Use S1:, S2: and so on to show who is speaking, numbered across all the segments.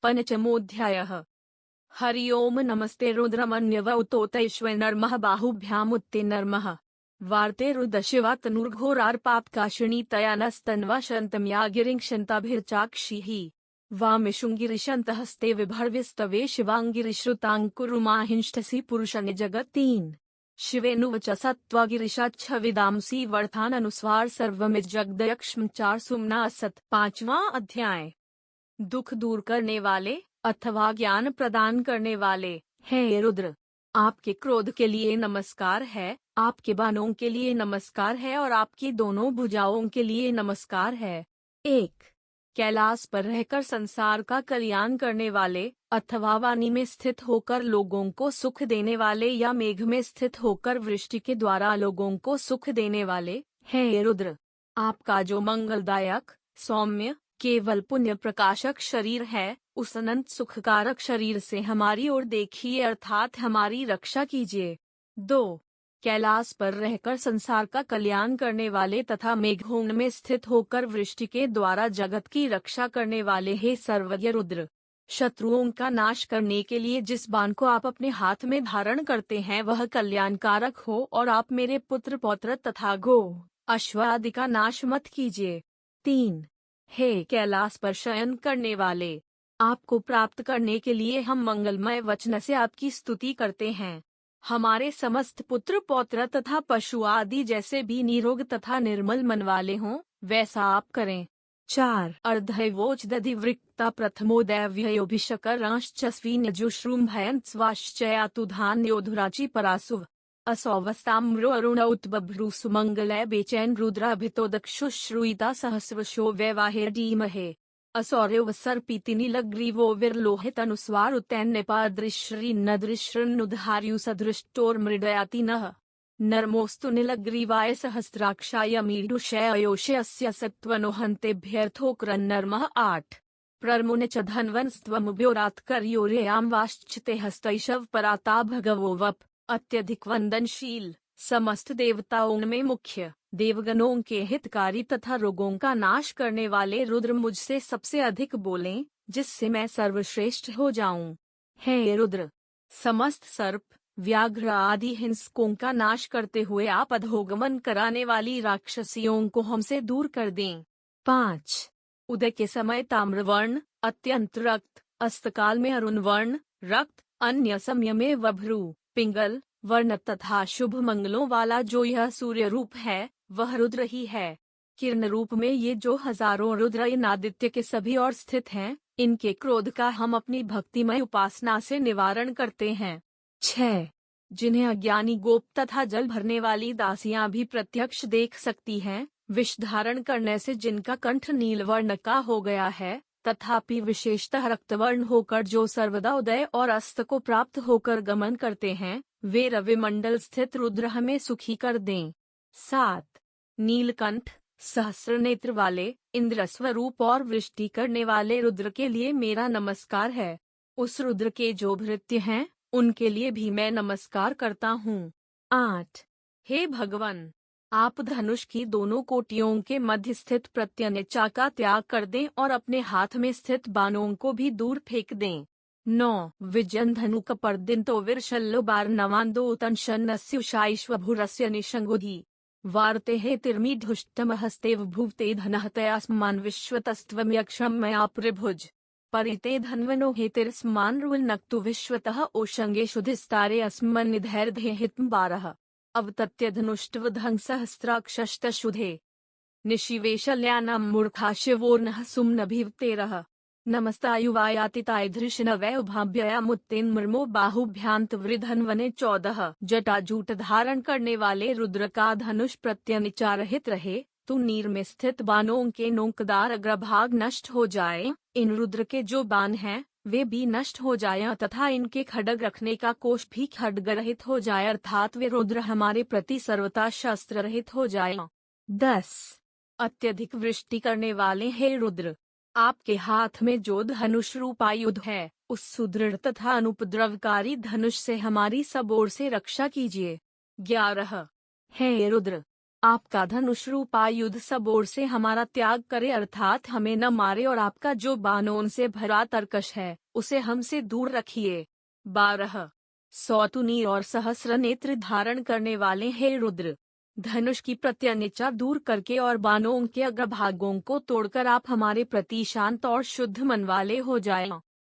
S1: पंचमोऽध्यायः। हरि ओम नमस्ते रुद्रमन्यवतोतैश्वनर्मः बाहुभ्यामुत्ते नर्मः वार्ते रुदशिवा तनुर्घोरार्पात्काशिनी तया नस्तन्वा शन्तम्या गिरिङ्क्षन्ताभिर्चाक्षिः वामिषुङ्गिरिशन्तहस्ते विभर्विस्तवे शिवाङ्गिरिश्रुताङ्कुरुमाहिंष्टसि पुरुषनि जगत्तीन् शिवेनुवच सत्त्वागिरिशाच्छविदांसि वर्थाननुस्वार सर्वमिज्जगदयक्ष्म 4 5वां अध्याय। दुख दूर करने वाले अथवा ज्ञान प्रदान करने वाले, हे रुद्र, आपके क्रोध के लिए नमस्कार है, आपके बाणों के लिए नमस्कार है और आपकी दोनों भुजाओं के लिए नमस्कार है। 1. कैलाश पर रहकर संसार का कल्याण करने वाले अथवा वाणी में स्थित होकर लोगों को सुख देने वाले या मेघ में स्थित होकर वृष्टि के द्वारा लोगों को सुख देने वाले, हे रुद्र, आपका जो मंगलदायक, सौम्य, केवल पुण्य प्रकाशक शरीर है, उस अनंत सुखकारक शरीर से हमारी ओर देखिए अर्थात हमारी रक्षा कीजिए। 2. कैलाश पर रहकर संसार का कल्याण करने वाले तथा मेघों में स्थित होकर वृष्टि के द्वारा जगत की रक्षा करने वाले हे सर्वज्ञ रुद्र, शत्रुओं का नाश करने के लिए जिस बाण को आप अपने हाथ में धारण करते हैं वह कल्याणकारक हो और आप मेरे पुत्र पौत्र तथा गो अश्व आदि का नाश मत कीजिए। 3. हे कैलाश पर शयन करने वाले, आपको प्राप्त करने के लिए हम मंगलमय वचन से आपकी स्तुति करते हैं। हमारे समस्त पुत्र पौत्र तथा पशु आदि जैसे भी निरोग तथा निर्मल मन वाले हों, वैसा आप करें। 4. अर्धैवोच दधिवृक्ता प्रथमोदयव्ययोभिषकरांश्चस्विन्यजुश्रुम्भयन्स्वाश्चयातुधान्योधुराचि परासुव असौवस्ताम्रो अरुण उत्बभ्रू सुमंगलय बेचैन रुद्राभितो दक्षुश्रूयिता सहस्रशो व्यवाहेडीमहे असौर्यव सर्पीति नीलग्रीवो विरलोहित अनुस्वार उतैन्यपादृश्री नदृश्रनुधार्यु सदृष्टोर्मृडयाति नः नर्मोस्तु नीलग्रीवाय सहस्राक्षाय मीडुषयोषयस्य सत्त्वनुहन्तेभ्यर्थोक्रन्नर्मः। 8. प्रर्मुने च धन्वंस्त्वमुभयोरात्कर्योरेयां वाश्चिते हस्तैषव पराता भगवो वप अत्यधिक वंदनशील, समस्त देवताओं में मुख्य, देवगणों के हितकारी तथा रोगों का नाश करने वाले रुद्र मुझसे सबसे अधिक बोलें, जिससे मैं सर्वश्रेष्ठ हो जाऊं। हे रुद्र, समस्त सर्प, व्याघ्र आदि हिंसकों का नाश करते हुए आप अधोगमन कराने वाली राक्षसियों को हमसे दूर कर दें। 5. उदय के समय ताम्रवर्ण, अत्यंत रक्त, अस्तकाल में अरुण वर्ण, रक्त, अन्य समय में वभ्रू, पिंगल वर्ण तथा शुभ मंगलों वाला जो यह सूर्य रूप है, वह रुद्र ही है। किरण रूप में ये जो हजारों रुद्र इन आदित्य के सभी और स्थित हैं, इनके क्रोध का हम अपनी भक्तिमय उपासना से निवारण करते हैं। 6. जिन्हें अज्ञानी गोप तथा जल भरने वाली दासियां भी प्रत्यक्ष देख सकती हैं, विष धारण करने से जिनका कंठ नीलवर्ण का हो गया है, तथापि विशेषतः रक्तवर्ण होकर जो सर्वदा उदय और अस्त को प्राप्त होकर गमन करते हैं, वे रविमंडल स्थित रुद्र हमें सुखी कर दें। 7. नीलकंठ, सहस्र नेत्र वाले, इंद्र स्वरूप और वृष्टि करने वाले रुद्र के लिए मेरा नमस्कार है। उस रुद्र के जो भृत्य हैं, उनके लिए भी मैं नमस्कार करता हूँ। 8. हे भगवान, आप धनुष की दोनों कोटियों के मध्य स्थित प्रत्यनिचा का त्याग कर दें और अपने हाथ में स्थित बाणों को भी दूर फेंक दें। 9. विजन धनु कपर्दिन्तो विरशल्लो बारनवान्दो तंशन्नस्युषाईश्वभुरस्य निशंगुधि वार्ते हे तिर्मीढुष्टमहस्तेव भुवते धनहतयास्मान विश्वतस्त्वम्यक्षम मया प्रभुज परिते धन्वनो हेतिर्स्मान रुल्नक्तु विश्वतः ओशंगेषु धिस्तारे अस्मन् निधैर्धे हितं 12. अवतत्य धनुष्टवधं सहस्राक्षष्टशुधे निशिवेशल्यानां मूर्खा शिवोर्नः सुम्नभिवतेरः नमस्तायुवायातिताय धृष्णवै उभाभ्ययामुत्तेन मर्मो बाहुभ्यान्त वृधन्वने 14. जटाजूट धारण करने वाले रुद्र का धनुष प्रत्यनिचा रहित रहे, तो नीर में स्थित बाणों के नोकदार अग्रभाग नष्ट हो जाए। इन रुद्र के जो बाण हैं, वे भी नष्ट हो जाएं तथा इनके खड्ग रखने का कोष भी खड्ग रहित हो जाए अर्थात वे रुद्र हमारे प्रति सर्वथा शस्त्र रहित हो जाएं। 10. अत्यधिक वृष्टि करने वाले हे रुद्र, आपके हाथ में जो धनुष रूप आयुध है, उस सुदृढ़ तथा अनुपद्रवकारी धनुष से हमारी सब ओर से रक्षा कीजिए। 11. हे रुद्र, आपका धनुष रूप आयुध सब ओर से हमारा त्याग करे, अर्थात हमें न मारे, और आपका जो बाणों से भरा तरकश है उसे हमसे दूर रखिए। 12 सौतुनी और सहस्र नेत्र धारण करने वाले हे रुद्र, धनुष की प्रत्यनिचा दूर करके और बाणों के अग्रभागों को तोड़कर आप हमारे प्रति शांत और शुद्ध मन वाले हो जाएं।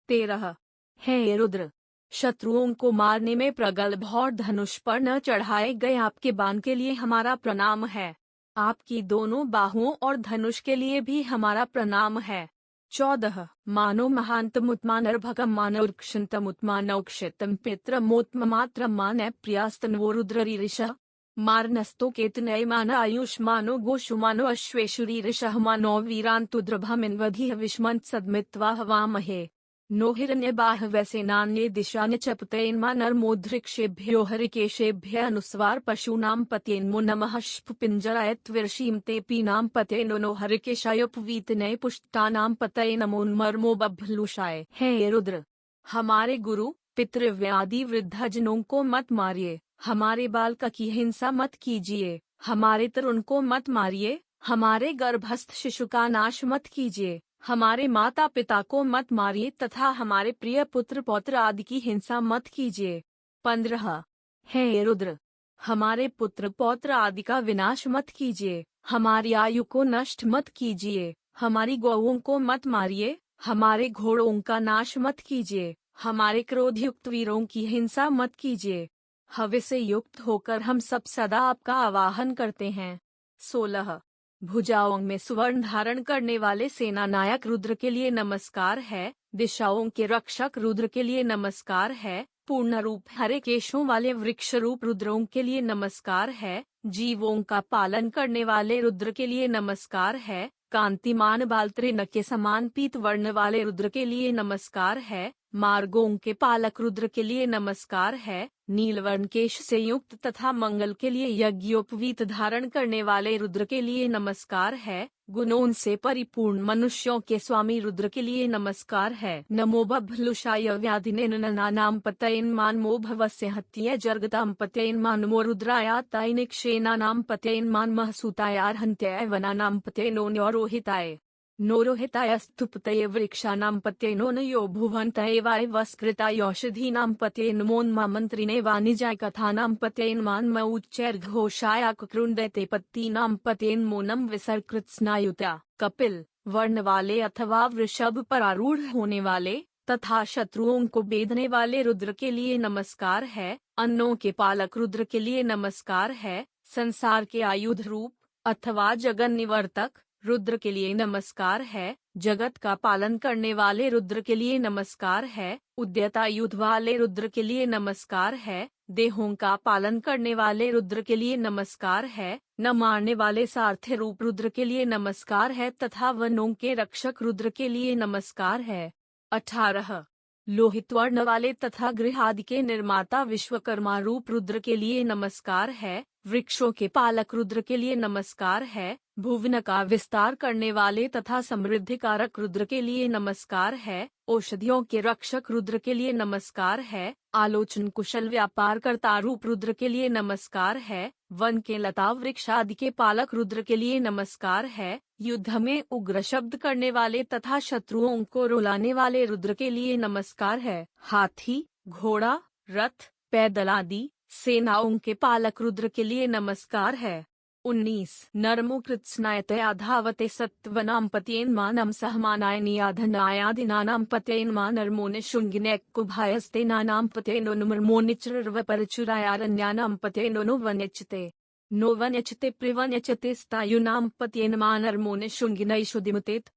S1: 13 हे रुद्र, शत्रुओं को मारने में प्रगल्भ और धनुष पर न चढ़ाए गए आपके बाण के लिए हमारा प्रणाम है। आपकी दोनों बाहुओं और धनुष के लिए भी हमारा प्रणाम है। 14 मानो महांतमुत्मानर्भकम मानोर्क्षन्तमुत्मानौक्षितम पित्रमोत्ममात्रम मान प्रियास्तन्वो रुद्ररीरिषः मारनस्तो केतनय मान आयुष्मानो गोषुमानो अश्वेशुरीरिषः मानो वीरान्तुद्रभमिन्वधिः विष्मन्त सद्मित्वा हवामहे नो हिरण्यबाहवैसेनान्ये दिशान्य चपतयन्मानर्मोद्रिक्षेभ्यो हरिकेशेभ्य अनुस्वार पशूनां पत्यन्मो नमः श्पुपिञ्जराय त्विर्षीं ते पीनां पतये नो हरिकेशायोपवीतनय पुष्टानां पतये नमोन्मर्मो बभ्लुषाय। हे रुद्र, हमारे गुरु पितृव्यादि वृद्धजनों को मत मारिए, हमारे बालक की हिंसा मत कीजिए, हमारे तरुण को मत मारिए, हमारे गर्भस्थ शिशु का नाश मत कीजिए, हमारे माता पिता को मत मारिए तथा हमारे प्रिय पुत्र पौत्र आदि की हिंसा मत कीजिए। 15 हे रुद्र, हमारे पुत्र पौत्र आदि का विनाश मत कीजिए, हमारी आयु को नष्ट मत कीजिए, हमारी गौओं को मत मारिए, हमारे घोड़ों का नाश मत कीजिए, हमारे क्रोधयुक्त वीरों की हिंसा मत कीजिए। हव्य से युक्त होकर हम सब सदा आपका आवाहन करते हैं। 16 भुजाओं में सुवर्ण धारण करने वाले सेना नायक रुद्र के लिए नमस्कार है। दिशाओं के रक्षक रुद्र के लिए नमस्कार है। पूर्ण रूप हरे केशों वाले वृक्ष रूप रुद्रों के लिए नमस्कार है। जीवों का पालन करने वाले रुद्र के लिए नमस्कार है। कांतिमान बाल त्रिनक के समान पीत वर्ण वाले रुद्र के लिए नमस्कार है। मार्गों के पालक रुद्र के लिए नमस्कार है। नीलवर्ण केश से युक्त तथा मंगल के लिए यज्ञोपवीत धारण करने वाले रुद्र के लिए नमस्कार है। गुणों से परिपूर्ण मनुष्यों के स्वामी रुद्र के लिए नमस्कार है। नमो बभ्लुषाय व्याधिनेननानां पतयेन्मानमो भवस्य हत्य जर्गतां पतयेन्मानमो रुद्रायातायनिक्षेनानां पतयेन्मान महसूतायार्हन्त्याय वनानां पतयेनो न्योरोहिताय नोरोहितायस्तुपतये वृक्षाणां पतयेनो नयो भुवन्तये वायवस्कृताय औषधीनां पतयेन्मोन्मामन्त्रिणे वाणिज्याय कथानां पतयेन्मान्मौच्चैर्घोषाय कुकृन्दते पत्तीनां पतयेन्मोनं विसर्कृत्स्नायुत्या। कपिल वर्ण वाले अथवा वृषभ पर आरूढ़ होने वाले तथा शत्रुओं को बेधने वाले रुद्र के लिए नमस्कार है। अन्नों के पालक रुद्र के लिए नमस्कार है। संसार के आयुध रूप अथवा जगन निवर्तक रुद्र के लिए नमस्कार है। जगत का पालन करने वाले रुद्र के लिए नमस्कार है। उद्यतायुध वाले रुद्र के लिए नमस्कार है। देहों का पालन करने वाले रुद्र के लिए नमस्कार है। न मारने वाले सारथी रूप रुद्र के लिए नमस्कार है तथा वनों के रक्षक रुद्र के लिए नमस्कार है। 18 लोहित वर्ण वाले तथा गृह आदि के निर्माता विश्वकर्मा रूप रुद्र के लिए नमस्कार है। वृक्षों के पालक रुद्र के लिए नमस्कार है। भुवन का विस्तार करने वाले तथा समृद्धि कारक रुद्र के लिए नमस्कार है। औषधियों के रक्षक रुद्र के लिए नमस्कार है। आलोचन कुशल व्यापार करता रूप रुद्र के लिए नमस्कार है। वन के लता वृक्ष आदि के पालक रुद्र के लिए नमस्कार है। युद्ध में उग्र शब्द करने वाले तथा शत्रुओं को रुलाने वाले रुद्र के लिए नमस्कार है। हाथी घोड़ा रथ पैदल आदि सेनाओं के पालक रुद्र के लिए नमस्कार है। 19 नर्मोकृत्स्नायतया धावते सत्वनां पतयेन्मानं सहमानाय नियाधनायादिनानां पतयेन्मानर्मो निशुङ्गिनैक्कुभायस्तेनानां पतयेनो नुमर्मो निचृर्वपरचुरायारण्यानां पतयेनो नो वन्यचते नो वन्यचते प्रिवन्यचते स्तायुनां पतयेन्मानर्मो निशुङ्गिनैषुदिमुतेत्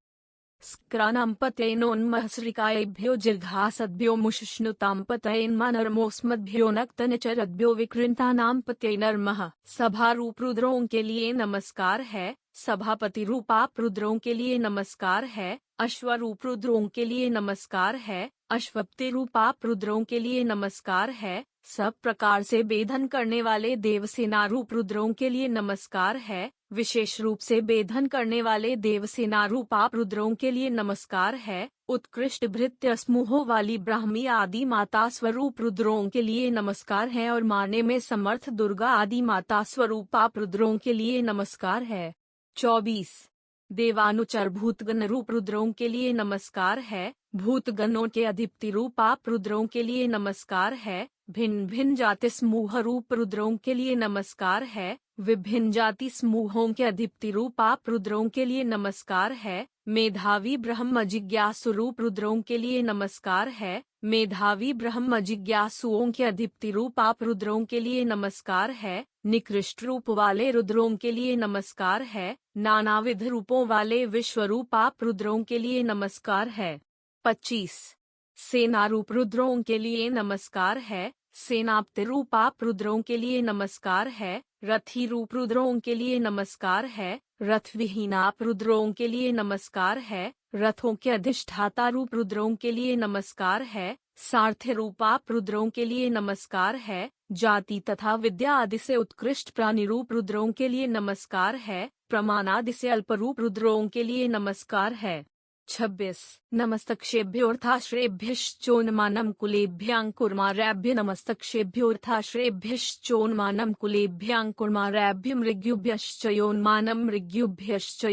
S1: स्क्रानां पतयेनोन्महस्रिकायेभ्यो जिर्घासद्भ्यो मुषुष्णुतां पतयेन्मानर्मोऽस्मद्भ्यो नक्तनचरद्भ्यो विकृन्तानां पतयेनर्मः। सभा रूप रुद्रों के लिए नमस्कार है। सभापति रूप आप रुद्रों के लिए नमस्कार है। अश्वरूप रुद्रों के लिए नमस्कार है। अश्वपति रूप आप रुद्रों के लिए नमस्कार है। सब प्रकार से बेधन करने वाले देवसेना रूप रुद्रों के लिए नमस्कार है। विशेष रूप से बेधन करने वाले देवसेना रूप आप रुद्रों के लिए नमस्कार है। उत्कृष्ट भृत्य समूहों वाली ब्राह्मी आदि माता स्वरूप रुद्रों के लिए नमस्कार है और मारने में समर्थ दुर्गा आदि माता स्वरूपा रुद्रों के लिए नमस्कार है। 24 देवानुचर भूतगण रूप रुद्रों के लिए नमस्कार है। भूतगणों के अधिपति रूप आप रुद्रों के लिए नमस्कार है। भिन्न भिन्न जाति समूह रूप रुद्रों के लिए नमस्कार है। विभिन्न जाति समूहों के अधिपति रूप आप रुद्रों के लिए नमस्कार है। मेधावी ब्रह्म जिज्ञासु रूप रुद्रों के लिए नमस्कार है। मेधावी ब्रह्म जिज्ञासुओं के अधिपति रूप आप रुद्रों के लिए नमस्कार है। निकृष्ट रूप वाले रुद्रों के लिए नमस्कार है। नानाविध रूपों वाले विश्वरूप आप रुद्रों के लिए नमस्कार है। 25 सेना रूप रुद्रों के लिए नमस्कार है। सेनापति रूप आप रुद्रों के लिए नमस्कार है। रथी रूप रुद्रों के लिए नमस्कार है। रथ विहीन आप रुद्रों के लिए नमस्कार है। रथों के अधिष्ठाता रूप रुद्रों के लिए नमस्कार है। सारथी रूप आप रुद्रों के लिए नमस्कार है। जाति तथा विद्या आदि से उत्कृष्ट प्राणी रूप रुद्रों के लिए नमस्कार है। प्रमाण आदि से अल्प रूप रुद्रों के लिए नमस्कार है। 26 नमस्तक्षेभ्योऽर्थाश्रेभ्यश्चोन्मानं कुलेभ्याङ्कुर्मारेभ्य नमस्तक्षेभ्योऽर्थाश्रेभ्यश्चोन्मानं कुलेभ्याङ्कुर्मारेभ्य मृग्युभ्यश्च योन्मानं मृग्युभ्यश्च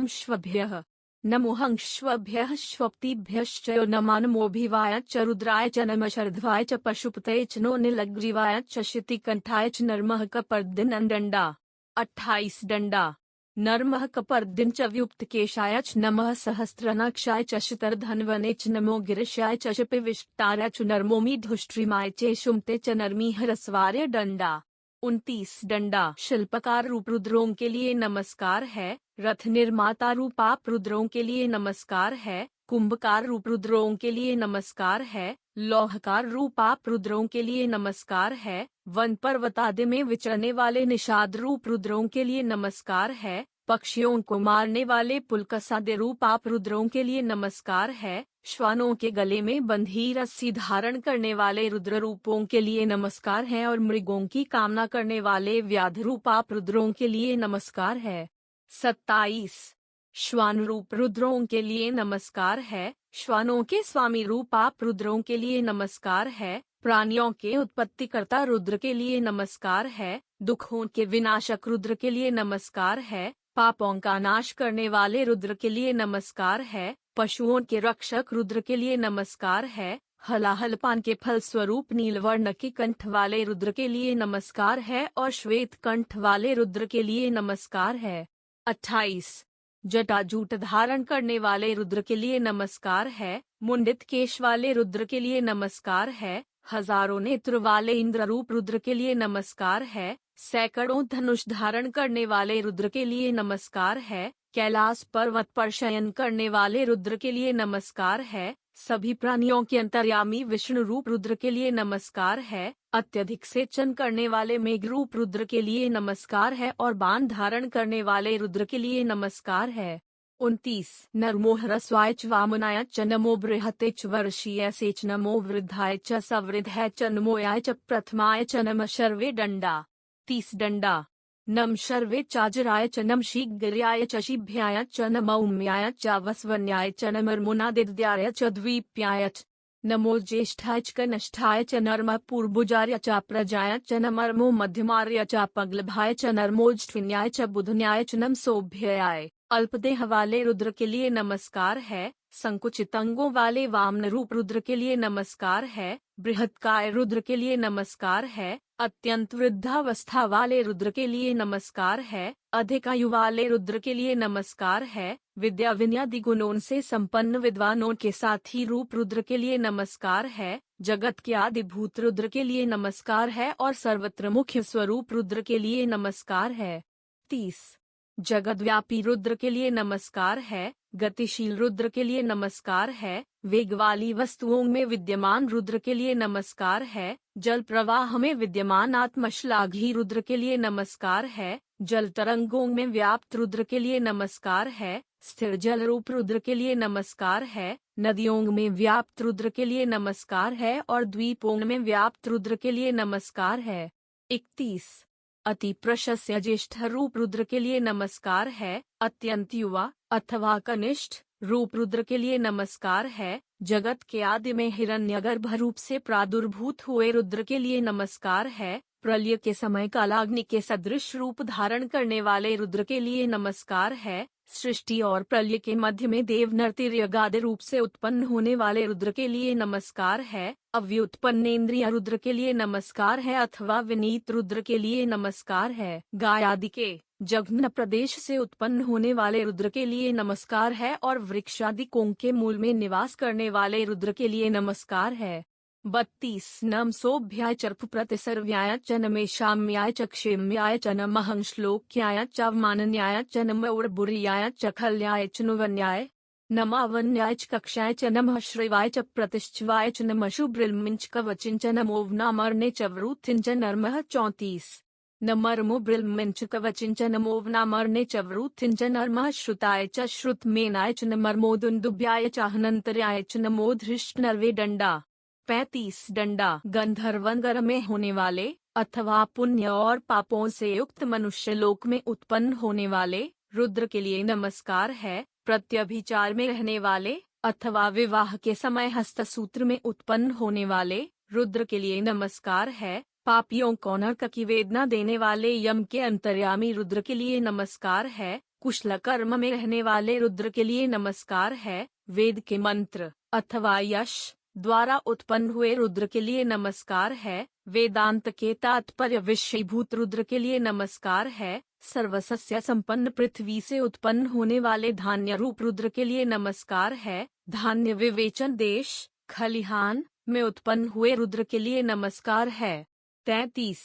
S1: श्वभ्यः नमो हंश्वभ्यः श्वप्तिभ्यश्च नमोभिवाय च रुद्राय च नमः शर्ध्वाय च पशुपतये च नो नीलग्रीवाय च शितिकंठाय च नर्मः कपर्दिनं दंडा। 28 दंडा नर्मः कपर्दिन च व्युक्तकेशाय च नमः सहस्रनक्षाय च शतर्धन्वने च नमो गिरिशाय च शपिविष्टाय च नर्मोमीढुष्ट्रिमाय च शुम्ते च नर्मीहरस्वार्य दंडा। 29 दंडा शिल्पकार रूप रुद्रों के लिए नमस्कार है। रथ निर्माता रूप आप रुद्रों के लिए नमस्कार है। कुंभकार रूप रुद्रों के लिए नमस्कार है। लौहकार रूप आप रुद्रों के लिए नमस्कार है। वन पर्वत आदि में विचरने वाले निषाद रूप रुद्रों के लिए नमस्कार है। पक्षियों को मारने वाले पुलकसादे रूप आप रुद्रों के लिए नमस्कार है। श्वानों के गले में बंधी रस्सी धारण करने वाले रुद्र रूपों के लिए नमस्कार है और मृगों की कामना करने वाले व्याध रूप आप रुद्रों के लिए नमस्कार है। 27 श्वान रूप रुद्रों के लिए नमस्कार है। श्वानों के स्वामी रूप आप रुद्रों के लिए नमस्कार है। प्राणियों के उत्पत्तिकर्ता रुद्र के लिए नमस्कार है। दुखों के विनाशक रुद्र के लिए नमस्कार है। पापों का नाश करने वाले रुद्र के लिए नमस्कार है। पशुओं के रक्षक रुद्र के लिए नमस्कार है। हलाहलपान के फल स्वरूप नीलवर्ण के कंठ वाले रुद्र के लिए नमस्कार है और श्वेत कंठ वाले रुद्र के लिए नमस्कार है। 28 जटाजूट धारण करने वाले रुद्र के लिए नमस्कार है। मुंडित केश वाले रुद्र के लिए नमस्कार है। हजारों नेत्र वाले इंद्र रूप रुद्र के लिए नमस्कार है। सैकड़ों धनुष धारण करने वाले रुद्र के लिए नमस्कार है। कैलाश पर्वत पर शयन करने वाले रुद्र के लिए नमस्कार है। सभी प्राणियों के अंतर्यामी विष्णु रूप रुद्र के लिए नमस्कार है। अत्यधिक सेचन करने वाले मेघ रूप रुद्र के लिए नमस्कार है और बाण धारण करने वाले रुद्र के लिए नमस्कार है। 29 नरमोहरस्वाय च वामनाय च नमो बृहते च वर्षीय से च नमो वृद्धाय च सवृद्धाय च नमोयाय च प्रथमाय च नमः शर्वे दंडा। 30 दंडा नम शर्वे चाजराय च नम शीघ्राय च शिभ्याय च नम उम्याय च वस्वन्याय च नमर्मुनादिद्याय च द्वीप्याय च नमो ज्येष्ठाय च कनिष्ठाय च नर्म पूर्वुजार्य च प्रजाय च नमर्मो मध्यमार्य च पग्लभाय च नर्मोज्ठिन्याय च बुधन्याय च नम सोभ्याय। अल्पदेह वाले रुद्र के लिए नमस्कार है। संकुचित अंगों वाले वामन रूप रुद्र के लिए नमस्कार है। बृहत्काय रुद्र के लिए नमस्कार है। अत्यंत वृद्धावस्था वाले रुद्र के लिए नमस्कार है। अधिक आयु वाले रुद्र के लिए नमस्कार है। विद्या विनयादि गुणों से संपन्न विद्वानों के साथी रूप रुद्र के लिए नमस्कार है। जगत के आदिभूत रुद्र के लिए नमस्कार है और सर्वत्र मुख्य स्वरूप रुद्र के लिए नमस्कार है। 30 जगद्व्यापी रुद्र के लिए नमस्कार है। गतिशील रुद्र के लिए नमस्कार है। वेग वाली वस्तुओं में विद्यमान रुद्र के लिए नमस्कार है। जल प्रवाह में विद्यमान आत्मश्लाघी रुद्र के लिए नमस्कार है। जल तरंगों में व्याप्त रुद्र के लिए नमस्कार है। स्थिर जल रूप रुद्र के लिए नमस्कार है। नदियों में व्याप्त रुद्र के लिए नमस्कार है और द्वीपों में व्याप्त रुद्र के लिए नमस्कार है। 31 अति प्रशस्य ज्येष्ठ रूप रुद्र के लिए नमस्कार है। अत्यंत युवा अथवा कनिष्ठ रूप रुद्र के लिए नमस्कार है। जगत के आदि में हिरण्यगर्भ रूप से प्रादुर्भूत हुए रुद्र के लिए नमस्कार है। प्रलय के समय कालाग्नि के सदृश रूप धारण करने वाले रुद्र के लिए नमस्कार है। सृष्टि और प्रलय के मध्य में देव नर्तिर्यगादि रूप से उत्पन्न होने वाले रुद्र के लिए नमस्कार है। अव्युत्पन्नेन्द्रिय रुद्र के लिए नमस्कार है अथवा विनीत रुद्र के लिए नमस्कार है। गाय आदि के जघन्य प्रदेश से उत्पन्न होने वाले रुद्र के लिए नमस्कार है और वृक्षादि कोंग के मूल में निवास करने वाले रुद्र के लिए नमस्कार है। 32 नम सोभ्याय चर्प प्रतिसर्व्याय च नमेशाम्याय च क्षेम्याय च नमः श्लोक्याय च अवमानन्याय च नम उर्बुर्याय च खल्याय च नुवन्याय नमावन्याय च कक्षाय च नमः श्रीवाय च प्रतिश्चवाय च नमः शुभ्रिल्मिंच कवचिं च नमोवनामर्णे च वृथिं च नर्मः 34 नमर्मो ब्रिल्मिंच कवचिं च नमोवनामर्णे च वृथिं च नर्मः श्रुताय च श्रुतमेनाय च नमर्मोदुन्दुभ्याय च हनन्तर्याय च नमो धृष्टनर्वे डंडा। 35 डंडा गंधर्वनगर में होने वाले अथवा पुण्य और पापों से युक्त मनुष्य लोक में उत्पन्न होने वाले रुद्र के लिए नमस्कार है। प्रत्यभिचार में रहने वाले अथवा विवाह के समय हस्तसूत्र में उत्पन्न होने वाले रुद्र के लिए नमस्कार है। पापियों को नरक की वेदना देने वाले यम के अंतर्यामी रुद्र के लिए नमस्कार है। कुशल कर्म में रहने वाले रुद्र के लिए नमस्कार है। वेद के मंत्र अथवा यश द्वारा उत्पन्न हुए रुद्र के लिए नमस्कार है। वेदांत के तात्पर्य विषयभूत रुद्र के लिए नमस्कार है। सर्वसस्य संपन्न पृथ्वी से उत्पन्न होने वाले धान्य रूप रुद्र के लिए नमस्कार है। धान्य विवेचन देश खलिहान में उत्पन्न हुए रुद्र के लिए नमस्कार है। 33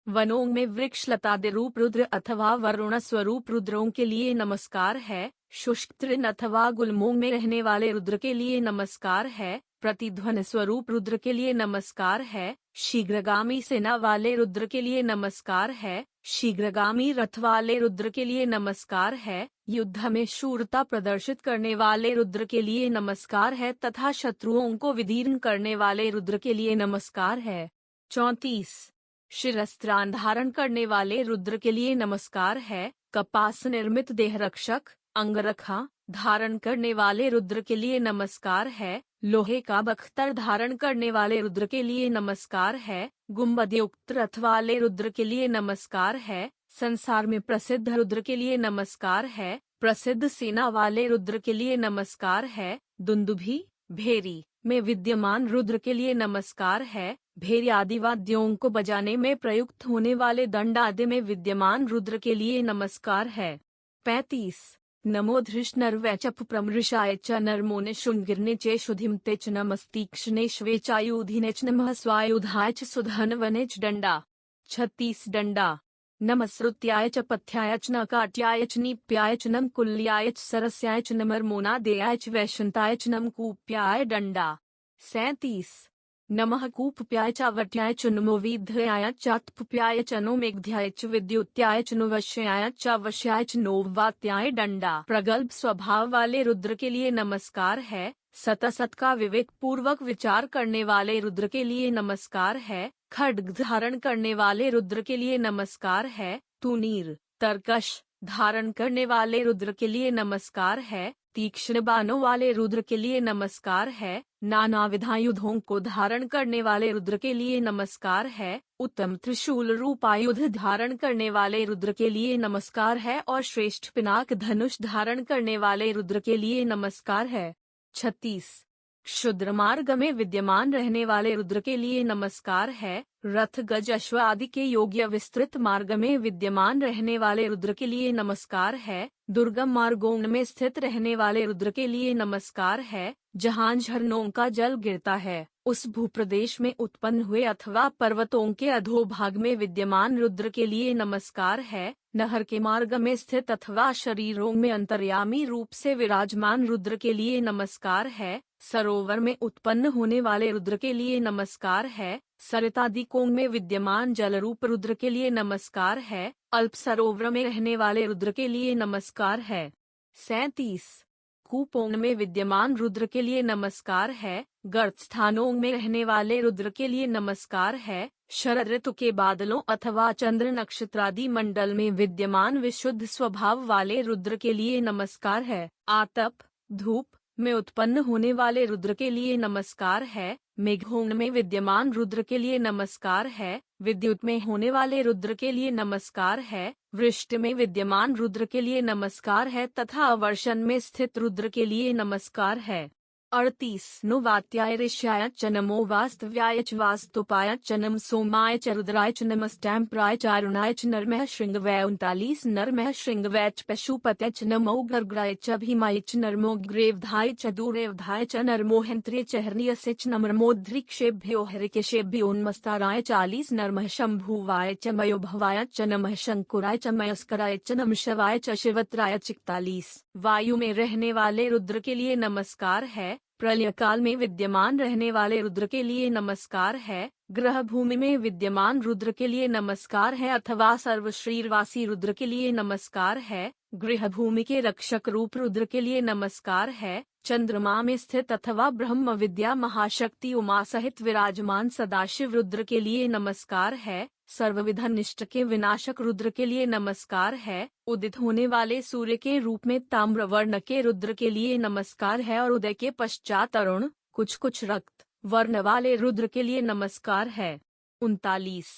S1: वनों में वृक्ष लतादि रूप रुद्र अथवा वरुण स्वरूप रुद्रों के लिए नमस्कार है। शुष्क तृण अथवा गुल्मों में रहने वाले रुद्र के लिए नमस्कार है। प्रतिध्वन स्वरूप रुद्र के लिए नमस्कार है। शीघ्रगामी सेना वाले रुद्र के लिए नमस्कार है। शीघ्रगामी रथ वाले रुद्र के लिए नमस्कार है। युद्ध में शूरता प्रदर्शित करने वाले रुद्र के लिए नमस्कार है तथा शत्रुओं को विदीर्ण करने वाले रुद्र के लिए नमस्कार है। 34 शिरस्त्रान धारण करने वाले रुद्र के लिए नमस्कार है। कपास निर्मित देह रक्षक अंगरखा धारण करने वाले रुद्र के लिए नमस्कार है। लोहे का बख्तर धारण करने वाले रुद्र के लिए नमस्कार है। गुंबद युक्त रथ वाले रुद्र के लिए नमस्कार है। संसार में प्रसिद्ध रुद्र के लिए नमस्कार है। प्रसिद्ध सेना वाले रुद्र के लिए नमस्कार है। दुंदुभी भेरी में विद्यमान रुद्र के लिए नमस्कार है। भेरी आदि वाद्यों को बजाने में प्रयुक्त होने वाले दंड आदि में विद्यमान रुद्र के लिए नमस्कार है। 35 नमो धृष्णर्वै च प्रमृषाय च नर्मोने शुंगिर्ने चे शुधिम ते च नमस्तीक्ष्णे श्वे चायुधिने च नमः स्वायुधाय च सुधनवने च डंडा। 36 डंडा नमस्रुत्याय च पथ्याय च नकाट्याय च नीप्याय च नमकुल्याय च सरस्याय च नमर्मोनादेयाय च वैशंताय च नमकूप्याय डंडा। 37 नमः कूप्याय च वट्याय च नमोविध्याय चात्प्याय च नोमेघ्याय च विद्युत्याय च नुवश्याय च वश्याय च नोवात्याय डंडा। प्रगल्भ स्वभाव वाले रुद्र के लिए नमस्कार है। सतसत का विवेक पूर्वक विचार करने वाले रुद्र के लिए नमस्कार है। खड्ग धारण करने वाले रुद्र के लिए नमस्कार है। तुनीर तरकश धारण करने वाले रुद्र के लिए नमस्कार है। तीक्ष्ण बाणों वाले रुद्र के लिए नमस्कार है। नाना विधायुधों को धारण करने वाले रुद्र के लिए नमस्कार है। उत्तम त्रिशूल रूपायुध धारण करने वाले रुद्र के लिए नमस्कार है और श्रेष्ठ पिनाक धनुष धारण करने वाले रुद्र के लिए नमस्कार है। 36 क्षुद्र मार्ग में विद्यमान रहने वाले रुद्र के लिए नमस्कार है। रथ गज अश्व आदि के योग्य विस्तृत मार्ग में विद्यमान रहने वाले रुद्र के लिए नमस्कार है। दुर्गम मार्गों में स्थित रहने वाले रुद्र के लिए नमस्कार है। जहाँ झरनों का जल गिरता है उस भूप्रदेश में उत्पन्न हुए अथवा पर्वतों के अधोभाग में विद्यमान रुद्र के लिए नमस्कार है। नहर के मार्ग में स्थित अथवा शरीरों में अंतर्यामी रूप से विराजमान रुद्र के लिए नमस्कार है। सरोवर में उत्पन्न होने वाले रुद्र के लिए नमस्कार है। सरितादि कोंग में विद्यमान जलरूप रुद्र के लिए नमस्कार है। अल्प सरोवर में रहने वाले रुद्र के लिए नमस्कार है। 37 कूपों में विद्यमान रुद्र के लिए नमस्कार है। गर्त स्थानों में रहने वाले रुद्र के लिए नमस्कार है। शरद ऋतु के बादलों अथवा चंद्र नक्षत्रादि मंडल में विद्यमान विशुद्ध स्वभाव वाले रुद्र के लिए नमस्कार है। आतप, धूप में उत्पन्न होने वाले रुद्र के लिए नमस्कार है। मेघों में विद्यमान रुद्र के लिए नमस्कार है। विद्युत में होने वाले रुद्र के लिए नमस्कार है। वृष्टि में विद्यमान रुद्र के लिए नमस्कार है तथा वर्षण में स्थित रुद्र के लिए नमस्कार है। 38 नो वात्याय ऋष्याय च नमो वास्तव्याय च वास्तुपाय च नम सोमाय च रुद्राय च नमस्टैम्प्राय च अरुणाय च नरमः शृंगवै 39 नरमः शृंगवै च पशुपतय च नमो गर्ग्राय च भीमाय च नरमो ग्रेवधाय च दूरेवधाय च नरमो हंत्र्य च हर्नियसे च नमर्मोद्रिक्षेभ्यो हरिकेशेभ्यो उन्मस्ताराय 40 नरमः शंभुवाय च मयोभवाय च नमः शंकुराय च मयस्कराय च नम शिवाय च शिवत्राय 41 वायु में रहने वाले रुद्र के लिए नमस्कार है। प्रलय काल में विद्यमान रहने वाले रुद्र के लिए नमस्कार है। ग्रह भूमि में विद्यमान रुद्र के लिए नमस्कार है अथवा सर्वशरीरवासी रुद्र के लिए नमस्कार है। गृह भूमि के रक्षक रूप रुद्र के लिए नमस्कार है। चंद्रमा में स्थित अथवा ब्रह्म विद्या महाशक्ति उमा सहित विराजमान सदाशिव रुद्र के लिए नमस्कार है। सर्वविधन निष्ठ के विनाशक रुद्र के लिए नमस्कार है। उदित होने वाले सूर्य के रूप में ताम्र वर्ण के रुद्र के लिए नमस्कार है और उदय के पश्चात अरुण कुछ रक्त वर्ण वाले रुद्र के लिए नमस्कार है। 39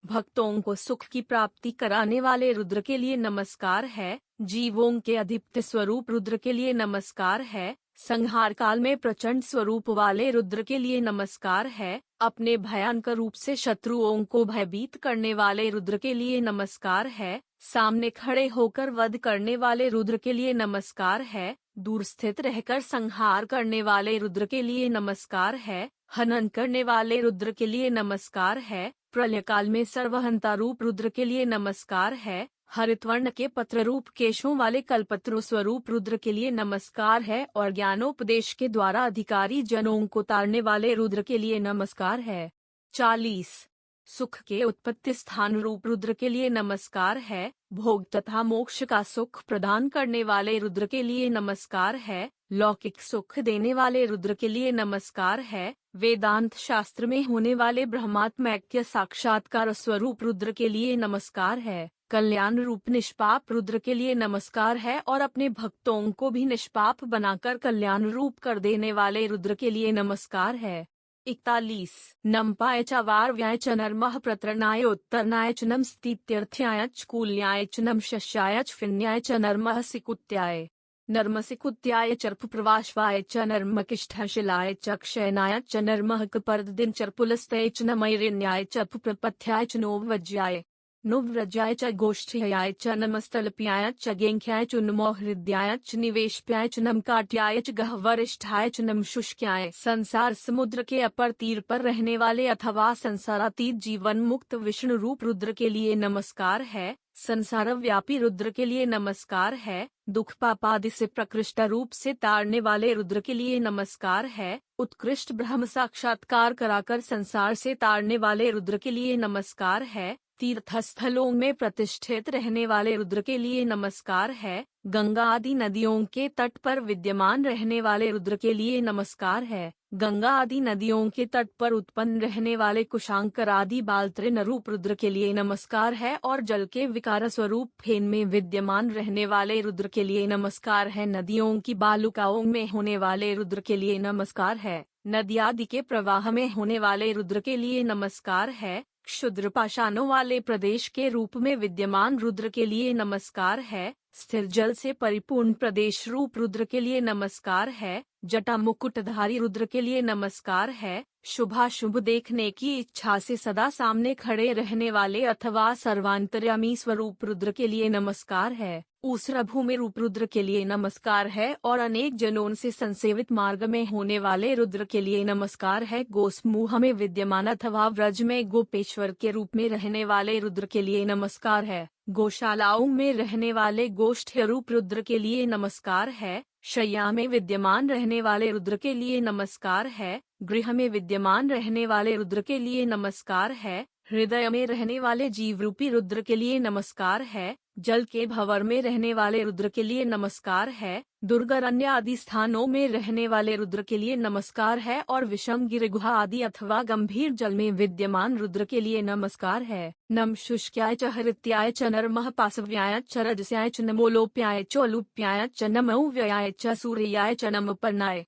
S1: भक्तों को सुख की प्राप्ति कराने वाले रुद्र के लिए नमस्कार है। जीवों के अधिपति स्वरूप रुद्र के लिए नमस्कार है। संहार काल में प्रचंड स्वरूप वाले रुद्र के लिए नमस्कार है। अपने भयानक रूप से शत्रुओं को भयभीत करने वाले रुद्र के लिए नमस्कार है। सामने खड़े होकर वध करने वाले रुद्र के लिए नमस्कार है। दूर स्थित रहकर संहार करने वाले रुद्र के लिए नमस्कार है। हनन करने वाले रुद्र के लिए नमस्कार है। प्रलय काल में सर्वहंता रूप रुद्र के लिए नमस्कार है। हरितवर्ण के पत्र रूप केशों वाले कल्पत्रु स्वरूप रुद्र के लिए नमस्कार है और ज्ञानोपदेश के द्वारा अधिकारी जनों को तारने वाले रुद्र के लिए नमस्कार है। 40 सुख के उत्पत्ति स्थान रूप रुद्र के लिए नमस्कार है। भोग तथा मोक्ष का सुख प्रदान करने वाले रुद्र के लिए नमस्कार है। लौकिक सुख देने वाले रुद्र के लिए नमस्कार है। वेदांत शास्त्र में होने वाले ब्रह्मात्मैक्य साक्षात्कार स्वरूप रुद्र के लिए नमस्कार है। कल्याण रूप निष्पाप रुद्र के लिए नमस्कार है और अपने भक्तों को भी निष्पाप बनाकर कल्याण रूप कर देने वाले रुद्र के लिए नमस्कार है। 41 नम्पाय च वार्व्याय च नर्मः प्रतरणाय उत्तरणाय च नम स्थित्यर्थ्याय च कूल्याय च नम शस्याय च फिन्याय च नर्मः सिकुत्याय नर्मसिकुत्याय चर्प प्रवाश्वाय च नर्मकिष्ठशिलाय च क्षयनाय च नर्मः कपर्ददिन चर्पुलस्तये च नमैरिण्याय च प्रपथ्याय च नोवज्याय नुव्रजाय च गोष्ठ्याय च नमस्तल्प्याय च गेंख्याय च नमो हृदयाय च निवेशप्याय च नमकाट्याय च गह्वरिष्ठाय च नम शुष्क्याय। संसार समुद्र के अपर तीर पर रहने वाले अथवा संसारातीत जीवन मुक्त विष्णु रूप रुद्र के लिए नमस्कार है। संसार व्यापी रुद्र के लिए नमस्कार है। दुख पापादि से प्रकृष्ट रूप से तारने वाले रुद्र के लिए नमस्कार है। उत्कृष्ट ब्रह्म साक्षात्कार कराकर संसार से तारने वाले रुद्र के लिए नमस्कार है। तीर्थस्थलों में प्रतिष्ठित रहने वाले रुद्र के लिए नमस्कार है। गंगा आदि नदियों के तट पर विद्यमान रहने वाले रुद्र के लिए नमस्कार है। गंगा आदि नदियों के तट पर उत्पन्न रहने वाले कुशांकर आदि बालतृण रूप रुद्र के लिए नमस्कार है और जल के विकार स्वरूप फेन में विद्यमान रहने वाले रुद्र के लिए नमस्कार है। नदियों की बालुकाओं में होने वाले रुद्र के लिए नमस्कार है। नदी आदि के प्रवाह में होने वाले रुद्र के लिए नमस्कार है। क्षुद्र पाषाणों वाले प्रदेश के रूप में विद्यमान रुद्र के लिए नमस्कार है। स्थिर जल से परिपूर्ण प्रदेश रूप रुद्र के लिए नमस्कार है। जटा मुकुटधारी रुद्र के लिए नमस्कार है। शुभाशुभ देखने की इच्छा से सदा सामने खड़े रहने वाले अथवा सर्वांतर्यामी स्वरूप रुद्र के लिए नमस्कार है। ऊसरा भूमि रूप रुद्र के लिए नमस्कार है और अनेक जनों से संसेवित मार्ग में होने वाले रुद्र के लिए नमस्कार है। गोसमूह में विद्यमान अथवा व्रज में गोपेश्वर के रूप में रहने वाले रुद्र के लिए नमस्कार है। गौशालाओं में रहने वाले गोष्ठ रूप रुद्र के लिए नमस्कार है। शय्या में विद्यमान रहने वाले रुद्र के लिए नमस्कार है। गृह में विद्यमान रहने वाले रुद्र के लिए नमस्कार है। हृदय में रहने वाले जीव रूपी रुद्र के लिए नमस्कार है। जल के भंवर में रहने वाले रुद्र के लिए नमस्कार है। दुर्गरण्य आदि स्थानों में रहने वाले रुद्र के लिए नमस्कार है और विषम गिरि गुहा आदि अथवा गंभीर जल में विद्यमान रुद्र के लिए नमस्कार है। नम शुष्क्याय च हरित्याय च नरमः पाशव्याय च रजस्याय च नमोलोप्याय च अलुप्याय च नमोव्ययाय च सूर्याय च नमपर्णाय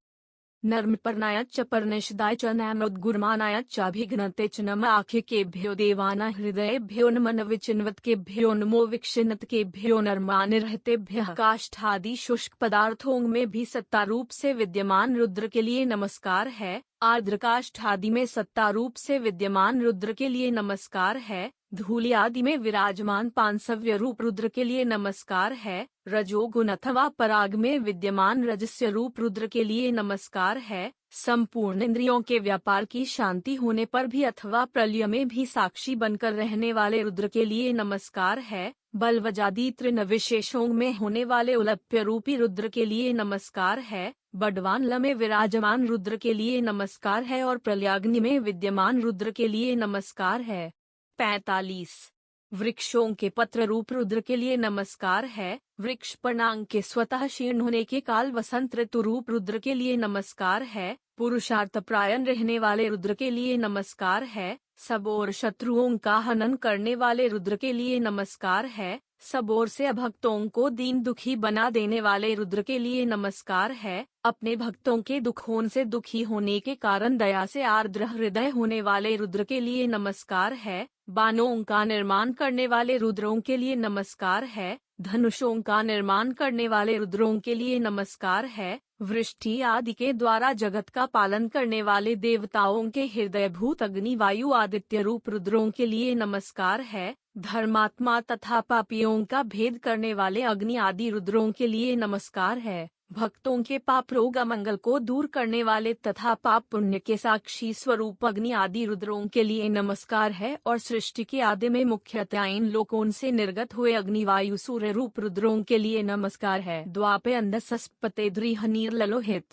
S1: नर्मपर्णाय च पर्णशदाय च नैनोद्गुर्मानाय चाभिघ्नते च नम आख्यकेभ्यो देवानां हृदयेभ्यो नमः नविचिन्वत्केभ्यो नमो विक्षिन्नतकेभ्यो नर्मानिर्हतेभ्यः। काष्ठादि शुष्क पदार्थों में भी सत्ता रूप से विद्यमान रुद्र के लिए नमस्कार है। आर्द्र काष्ठादि में सत्ता रूप से विद्यमान रुद्र के लिए नमस्कार है। धूलि आदि में विराजमान पांचव्य रूप रुद्र के लिए नमस्कार है। रजोगुण अथवा पराग में विद्यमान रजस्य रूप रुद्र के लिए नमस्कार है। संपूर्ण इंद्रियों के व्यापार की शांति होने पर भी अथवा प्रलय में भी साक्षी बनकर रहने वाले रुद्र के लिए नमस्कार है। बलवजादि तृण विशेषों में होने वाले उलप्य रूपी रुद्र के लिए नमस्कार है। बडवान ल में विराजमान रुद्र के लिए नमस्कार है और प्रलयाग्नि में विद्यमान रुद्र के लिए नमस्कार है। 45 वृक्षों के पत्र रूप रुद्र के लिए नमस्कार है। वृक्ष पर्णांग के स्वतः शीर्ण होने के काल वसंत ऋतु रूप रुद्र के लिए नमस्कार है। पुरुषार्थ प्रायण रहने वाले रुद्र के लिए नमस्कार है। सब ओर शत्रुओं का हनन करने वाले रुद्र के लिए नमस्कार है। सब ओर से अभक्तों को दीन दुखी बना देने वाले रुद्र के लिए नमस्कार है। अपने भक्तों के दुखों से दुखी होने के कारण दया से आर्द्र हृदय होने वाले रुद्र के लिए नमस्कार है। बाणों का निर्माण करने वाले रुद्रों के लिए नमस्कार है। धनुषों का निर्माण करने वाले रुद्रों के लिए नमस्कार है। वृष्टि आदि के द्वारा जगत का पालन करने वाले देवताओं के हृदयभूत अग्नि वायु आदित्य रूप रुद्रों के लिए नमस्कार है। धर्मात्मा तथा पापियों का भेद करने वाले अग्नि आदि रुद्रों के लिए नमस्कार है। भक्तों के पाप रोग अमंगल को दूर करने वाले तथा पाप पुण्य के साक्षी स्वरूप अग्नि आदि रुद्रों के लिए नमस्कार है। और सृष्टि के आदि में मुख्यतः इन लोकों से निर्गत हुए अग्नि वायु सूर्य रूप रुद्रों के लिए नमस्कार है। द्वापे अंधसस्पते द्रिहनीर्ललोहित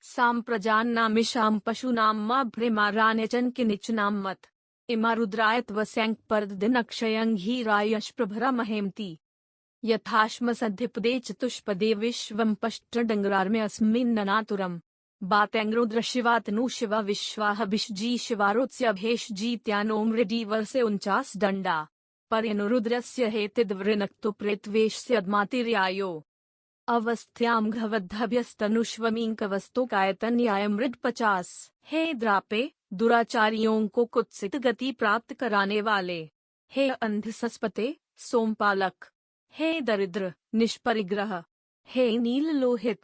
S1: साम प्रजान्नामिषाम पशूनाम मा भ्रेमारान्यचन किनिचनाम मत इमा रुद्रायत्व सैंक परदिन अक्षयं घीरायश प्रभरा महेमती यथाश्म सद्धिपदे चतुष्पदे विश्वं पष्टडंगरार्मे अस्मिन् ननातुरम् बातेंग्रुद्र शिवातनु शिवा विश्वाह बिषजी शिवारोत्स्यभेश जीत्यानो मृडी वर्षे 49 दंडा पर्यनुरुद्रस्य हेतिद्वृनक्तु प्रेतवेश्य अद्मातिर्यायो अवस्थ्यां घवद्धभ्यस्तनुष्वमींकवस्तो कायतन्याय मृड 50। हे द्रापे दुराचारियों को कुत्सित गति प्राप्त कराने वाले, हे अंधसस्पते सोमपालक, हे दरिद्र निष्परिग्रह, हे नील लोहित,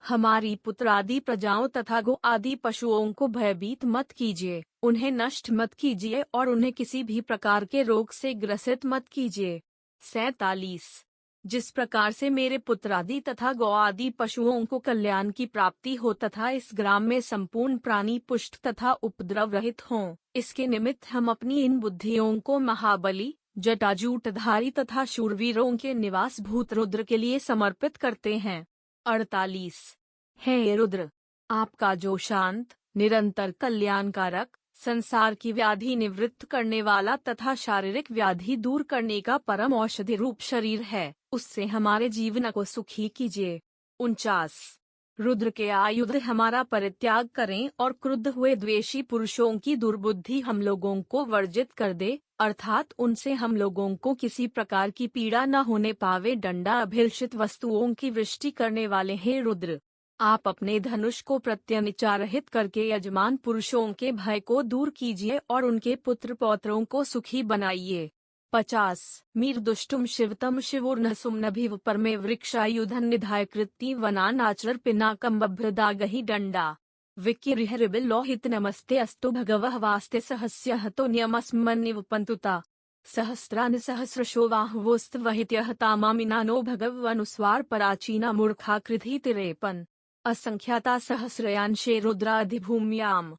S1: हमारी पुत्र आदि प्रजाओं तथा गो आदि पशुओं को भयभीत मत कीजिए, उन्हें नष्ट मत कीजिए और उन्हें किसी भी प्रकार के रोग से ग्रसित मत कीजिए। 47 जिस प्रकार से मेरे पुत्र आदि तथा गौ आदि पशुओं को कल्याण की प्राप्ति हो तथा इस ग्राम में संपूर्ण प्राणी पुष्ट तथा उपद्रव रहित हों, इसके निमित्त हम अपनी इन बुद्धियों को महाबली जटाजूटधारी तथा शूरवीरों के निवास भूत रुद्र के लिए समर्पित करते हैं। 48 हे रुद्र, आपका जो शांत निरंतर कल्याणकारक संसार की व्याधि निवृत्त करने वाला तथा शारीरिक व्याधि दूर करने का परम औषधि रूप शरीर है, उससे हमारे जीवन को सुखी कीजिए। 49 रुद्र के आयुध हमारा परित्याग करें और क्रुद्ध हुए द्वेषी पुरुषों की दुर्बुद्धि हम लोगों को वर्जित कर दे, अर्थात उनसे हम लोगों को किसी प्रकार की पीड़ा न होने पावे। डंडा अभिलषित वस्तुओं की वृष्टि करने वाले हे रुद्र, आप अपने धनुष को प्रत्यनिचारहित करके यजमान पुरुषों के भय को दूर कीजिए और उनके पुत्र पौत्रों को सुखी बनाइए। 50 मीर दुष्टुम शिवतम शिवूर्न सुमनभिव परमे वृक्षायुधन निधाय कृति वनान आचर पिनाकम बभ्रदागहि डंडा विकिरिहरिबिल लोहित नमस्ते अस्तु भगवः वास्ते सहस्य हतो न्यमस्मन्निव पंतुता सहस्रान सहस्रशो वाहवोस्तवहित्यः तामामिनानो भगवनुस्वार पराचीना मूर्खाकृति 53 असंख्याता सहस्रयांशे रुद्राधिभूम्याम्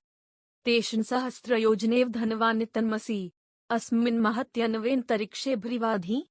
S1: तेषन् सहस्रयोजनेव धनवान् तन्मसि अस्मिन् महत्यन्वेन्तरिक्षे भ्रिवाधि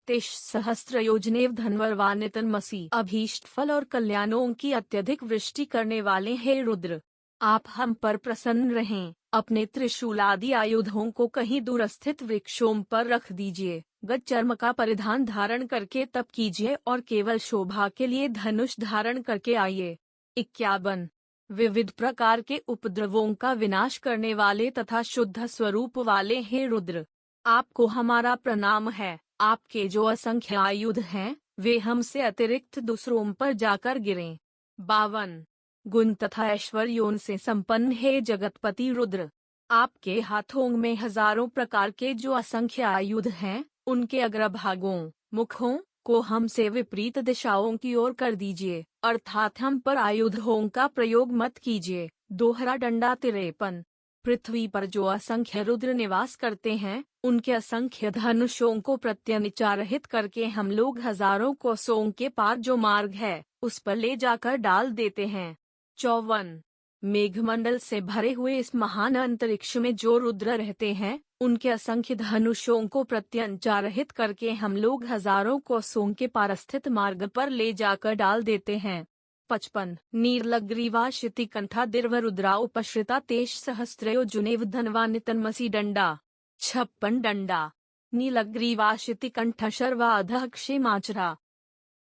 S1: तेष सहस्रयोजनेव धन्वर्वान् तन्मसि। अभीष्ट फल और कल्याणों की अत्यधिक वृष्टि करने वाले हे रुद्र, आप हम पर प्रसन्न रहें। अपने त्रिशूल आदि आयुधों को कहीं दूर स्थित वृक्षों पर रख दीजिए। गज चर्म का परिधान धारण करके तप कीजिए और केवल शोभा के लिए धनुष धारण करके आइए। 51। विविध प्रकार के उपद्रवों का विनाश करने वाले तथा शुद्ध स्वरूप वाले हे रुद्र, आपको हमारा प्रणाम है। आपके जो असंख्य आयुध हैं, वे हमसे अतिरिक्त दूसरों पर जाकर गिरें। 52। गुण तथा ऐश्वर्यों से संपन्न हे जगतपति रुद्र, आपके हाथों में हजारों प्रकार के जो असंख्य आयुध हैं, उनके अग्रभागों, मुखों को हमसे विपरीत दिशाओं की ओर कर दीजिए, अर्थात हम पर आयुधों का प्रयोग मत कीजिए। दोहरा डंडा 53। पृथ्वी पर जो असंख्य रुद्र निवास करते हैं, उनके असंख्य धनुषों को प्रत्यनुचारित करके हम लोग हजारों कोसों के पार जो मार्ग है, उस पर ले जाकर डाल देते हैं। 54। मेघमंडल से भरे हुए इस महान अंतरिक्ष में जो रुद्र रहते हैं, उनके असंख्य धनुषों को प्रत्यनुचारित करके हम लोग हजारों कोसों के पार स्थित मार्ग पर ले जाकर डाल देते हैं। 55। नीलग्रीवा शितिकंठा दीर्घ रुद्रा उपश्रिता तेज सहस्त्रयोजुनेव धन्वानितन्मसी डंडा। 56 डंडा। नीलग्रीवा शितिकंठ शर्वा अधः क्षेमाचरा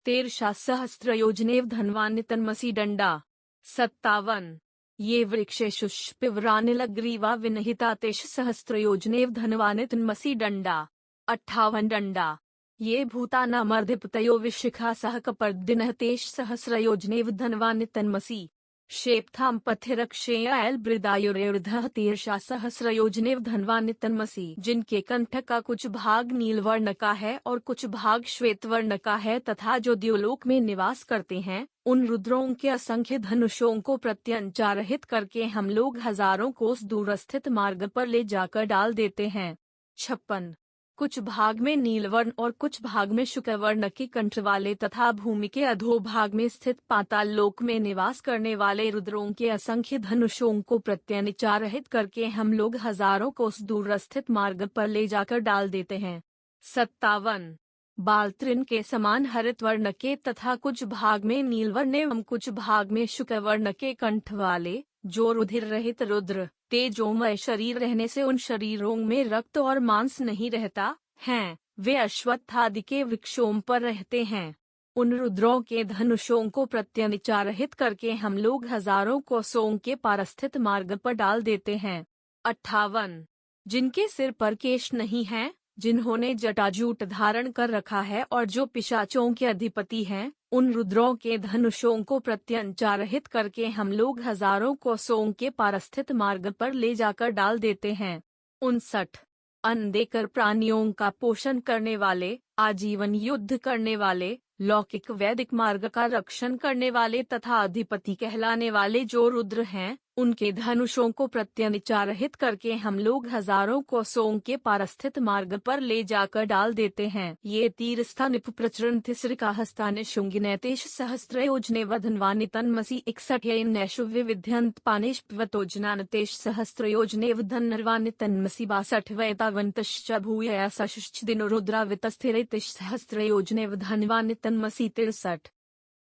S1: तेरशा सहस्त्रयोजनेव धन्वानितन्मसी डंडा। 57। ये वृक्ष शुष्पिवरा नीलग्रीवा विनहिता तेज सहस्त्रयोजनेव धन्वानितन्मसी डंडा। 58 डंडा। ये भूताना मर्दिपतयो विशिखा सह कपर्दिनः तेज सहस्रयोजनेव धन्वानितन्मसी शेप्थाम पथिरक्षेयल बृदायुरेर्धः तीर्षा सहस्रयोजनेव धन्वानितन्मसी। जिनके कंठ का कुछ भाग नीलवर्ण का है और कुछ भाग श्वेत वर्ण का है तथा जो द्युलोक में निवास करते हैं, उन रुद्रों के असंख्य धनुषों को प्रत्यनुचारित करके हम लोग हजारों कोस दूर स्थित मार्ग पर ले जाकर डाल देते हैं। 56। कुछ भाग में नीलवर्ण और कुछ भाग में शुक्लवर्ण के कंठ वाले तथा भूमि के अधोभाग में स्थित पाताल लोक में निवास करने वाले रुद्रों के असंख्य धनुषों को प्रत्यनुचारित करके हम लोग हजारों कोस दूर स्थित मार्ग पर ले जाकर डाल देते हैं। 57। बालतृण के समान हरित वर्ण के तथा कुछ भाग में नीलवर्ण एवं कुछ भाग में शुक्लवर्ण के कंठ वाले जो रुधिर रहित रुद्र, तेजोमय शरीर रहने से उन शरीरों में रक्त और मांस नहीं रहता है, वे अश्वत्थ आदि के वृक्षों पर रहते हैं। उन रुद्रों के धनुषों को प्रत्यनुचारित करके हम लोग हजारों कोसों के पार स्थित मार्ग पर डाल देते हैं। 58। जिनके सिर पर केश नहीं है, जिन्होंने जटाजूट धारण कर रखा है और जो पिशाचों के अधिपति हैं, उन रुद्रों के धनुषों को प्रत्यनुचारित करके हम लोग हजारों कोसों के पार स्थित मार्ग पर ले जाकर डाल देते हैं। 59। अन्न देकर प्राणियों का पोषण करने वाले, आजीवन युद्ध करने वाले, लौकिक वैदिक मार्ग का रक्षण करने वाले तथा अधिपति कहलाने वाले जो रुद्र हैं, उनके धनुषों को प्रत्यनुचारित करके हम लोग हजारों कोसों के पार स्थित मार्ग पर ले जाकर डाल देते हैं। ये तीरस्था निप प्रचरण तिसृका हस्ताने शुंगिनेतेश सहस्त्रयोजने वधन्वानि तन्मसी 61 नैशु विविध्यंत पानेष्वतोजनानतेश सहस्त्रयोजने वधन्नर्वानि तन्मसी 62 वैतावंतश्च भूयया सशुश्च दिनो रुद्रावितस्थिरेतिश सहस्त्रयोजने वधन्वानि तन्मसी 63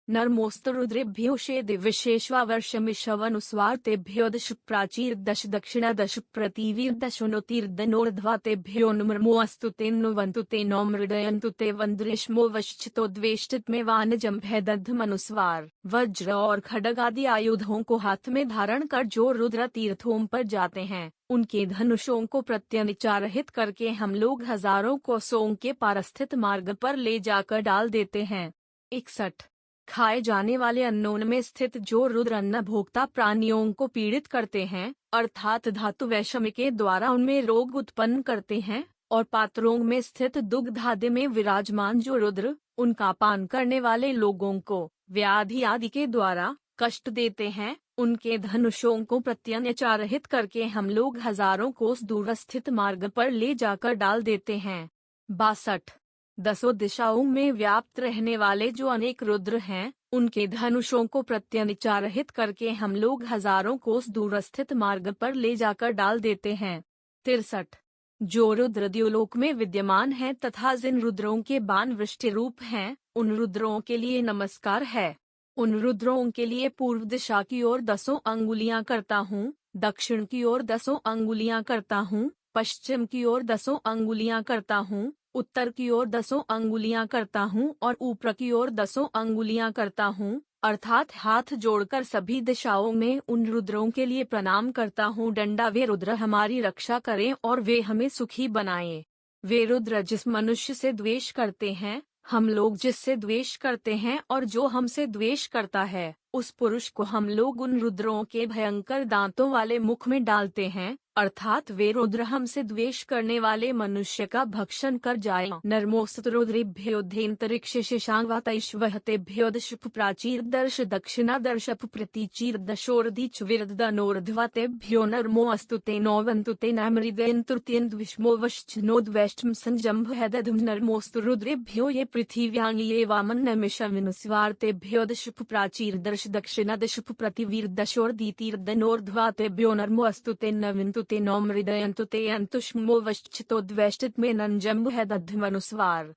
S1: नर्मोस्तरुद्रेभ्यो शेदि विशेषवावर्षमिषवनुस्वार तेभ्यो दश प्राचीर दश दक्षिणा दश प्रतिवीर दशोनोतीर्दनोर्ध्वा तेभ्यो नुमर्मोऽस्तु तेन्नुवन्तु ते नो मृडयन्तु ते वन्द्रेष्मो वश्चितो द्वेष्टित में वानजम भैदद्धमनुस्वार। वज्र और खड्ग आदि आयुधों को हाथ में धारण कर जो रुद्र तीर्थों पर जाते हैं, उनके धनुषों को प्रत्यनुचारित करके हम लोग हजारों कोसों के पार स्थित मार्ग पर ले जाकर डाल देते हैं। 61। खाए जाने वाले अन्नों में स्थित जो रुद्र अन्न भोक्ता प्राणियों को पीड़ित करते हैं, अर्थात धातु वैषम्य के द्वारा उनमें रोग उत्पन्न करते हैं, और पात्रों में स्थित दुग्ध आदि में विराजमान जो रुद्र, उनका पान करने वाले लोगों को व्याधि आदि के द्वारा कष्ट देते हैं, उनके धनुषों को प्रत्यनुचारित करके हम लोग हजारों कोस दूर स्थित मार्ग पर ले जाकर डाल देते हैं। 62। दसों दिशाओं में व्याप्त रहने वाले जो अनेक रुद्र हैं, उनके धनुषों को प्रत्यनुचारित करके हम लोग हजारों कोस दूर स्थित मार्ग पर ले जाकर डाल देते हैं। 63। जो रुद्र द्युलोक में विद्यमान हैं तथा जिन रुद्रों के बाण वृष्टि रूप हैं, उन रुद्रों के लिए नमस्कार है। उन रुद्रों के लिए पूर्व दिशा की ओर 10 अंगुलियां करता हूँ, दक्षिण की ओर 10 अंगुलियां करता हूँ, पश्चिम की ओर 10 अंगुलियां करता हूँ, उत्तर की ओर 10 अंगुलियां करता हूँ और ऊपर की ओर 10 अंगुलियां करता हूँ, अर्थात हाथ जोड़कर सभी दिशाओं में उन रुद्रों के लिए प्रणाम करता हूँ। डंडा, वे रुद्र हमारी रक्षा करें और वे हमें सुखी बनाएं। वे रुद्र जिस मनुष्य से द्वेष करते हैं, हम लोग जिससे द्वेष करते हैं और जो हमसे द्वेष करता है, उस पुरुष को हम लोग उन रुद्रों के भयंकर दांतों वाले मुख में डालते हैं, अर्थात वे रुद्र हमसे द्वेष करने वाले मनुष्य का भक्षण कर जाए। नर्मोस्तरुद्रेभ्योऽध्यन्तरिक्षे शशाङ्कवातैश्वहतेभ्यो दशप प्राचीर दर्श दक्षिणा दर्शप प्रतीचीर दशोर्धीच विरदनोर्ध्वतेभ्यो नर्मो अस्तु ते नौवन्तु ते नमृदयन्तुर्त्यन्द्विष्मो वश्चिनोद्वेष्टं संजम्भ हैदधुम नर्मोस्तु रुद्रेभ्यो ये पृथिव्यां ये वामन्नमिषमिनुस्वार्तेभ्यो दशप प्राचीर दर्श दक्षिणा दशप प्रतिवीर दशोर्धीतीर्दनोर्ध्वातेभ्यो नर्मो अस्तु ते नविन्तु ते नौमृदयन्तु ते अन्तुष्मो वश्चितोद्वेष्टित में नंजम्ब हैदधुमनुस्वार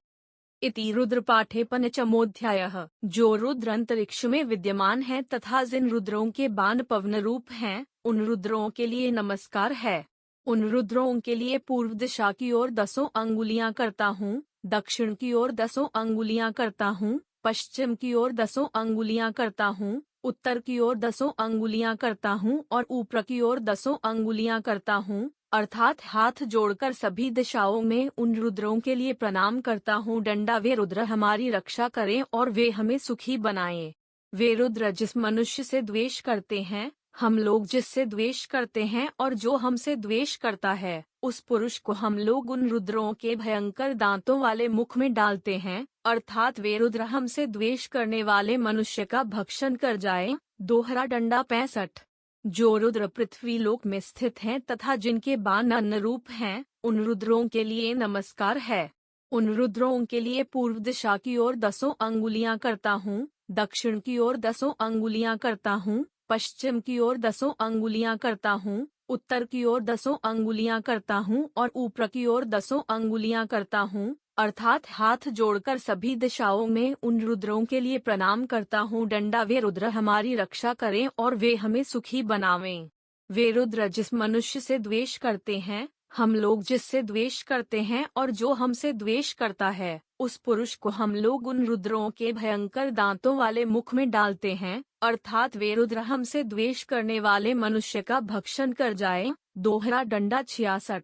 S1: इति रुद्र पाठे पंचमोऽध्यायः। जो रुद्र अंतरिक्ष में विद्यमान है तथा जिन रुद्रों के बाण पवन रूप हैं, उन रुद्रों के लिए नमस्कार है। उन रुद्रों के लिए पूर्व दिशा की ओर 10 अंगुलियां करता हूँ, दक्षिण की ओर 10 अंगुलियां करता हूँ, पश्चिम की ओर 10 अंगुलियां करता हूँ, उत्तर की ओर 10 अंगुलियां करता हूँ और ऊपर की ओर 10 अंगुलियां करता हूँ, अर्थात हाथ जोड़कर सभी दिशाओं में उन रुद्रों के लिए प्रणाम करता हूँ। डंडा, वे रुद्र हमारी रक्षा करें और वे हमें सुखी बनाएं। वे रुद्र जिस मनुष्य से द्वेष करते हैं, हम लोग जिससे द्वेष करते हैं और जो हमसे द्वेष करता है, उस पुरुष को हम लोग उन रुद्रों के भयंकर दांतों वाले मुख में डालते हैं, अर्थात वे रुद्र हमसे द्वेष करने वाले मनुष्य का भक्षण कर जाए। दोहरा डंडा 65। जो रुद्र पृथ्वी लोक में स्थित हैं तथा जिनके बाण अन्न रूप हैं, उन रुद्रों के लिए नमस्कार है। उन रुद्रों के लिए पूर्व दिशा की ओर 10 अंगुलियां करता हूँ, दक्षिण की ओर 10 अंगुलियां करता हूँ, पश्चिम की ओर 10 अंगुलियां करता हूँ, उत्तर की ओर 10 अंगुलियां करता हूँ और ऊपर की ओर 10 अंगुलियां करता हूँ, अर्थात हाथ जोड़कर सभी दिशाओं में उन रुद्रों के लिए प्रणाम करता हूँ। डंडा, वे रुद्र हमारी रक्षा करें और वे हमें सुखी बनावें। वे रुद्र जिस मनुष्य से द्वेष करते हैं, हम लोग जिससे द्वेष करते हैं और जो हमसे द्वेष करता है, उस पुरुष को हम लोग उन रुद्रों के भयंकर दांतों वाले मुख में डालते हैं, अर्थात वे रुद्र हमसे द्वेष करने वाले मनुष्य का भक्षण कर जाए। दोहरा डंडा 66।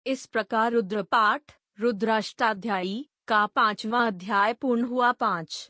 S1: इस प्रकार रुद्र पाठ रुद्राष्टाध्यायी का 5वां अध्याय पूर्ण हुआ। 5।